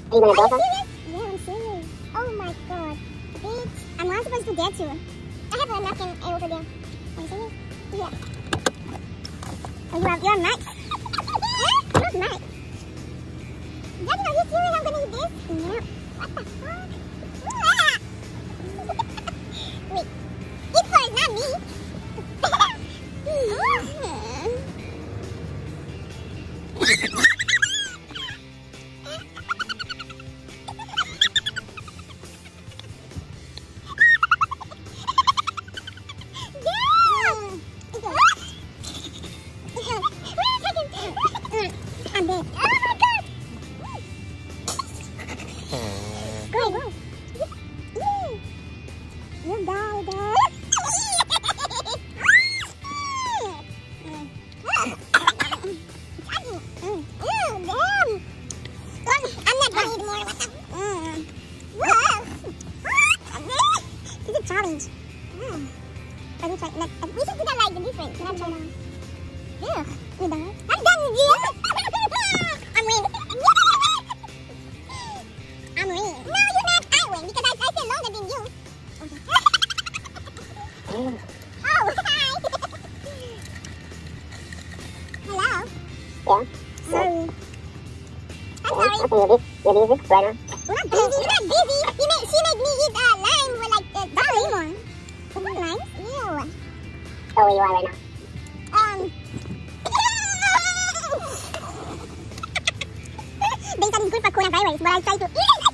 Are you gonna go for? Yeah, I'm serious. Oh my god. Bitch. I'm not supposed to get you. I have a napkin over there. Are you serious? Yeah. Oh, you're nice. You're nice. Daddy, are you serious? I'm gonna eat this? Yeah. What the fuck? Wait. Eat first, not me. I'm dead. Oh my god! Go. You die, dad. Damn! I'm not gonna eat more. It's a challenge. Let me try. We should do that like the different. Can I try now? Yeah. You done? I'm done with you. I'm winning. I'm winning. No, you're not. I win because I stay longer than you. Okay. Oh, hi. Hello. Yeah. Sorry. I'm sorry. Okay, you're busy right now. We're not busy. You're not busy. She made me eat lime with like dark lemon. Isn't that nice? Ew. So where you are right now? They said it's good for coronavirus, but I try to eat it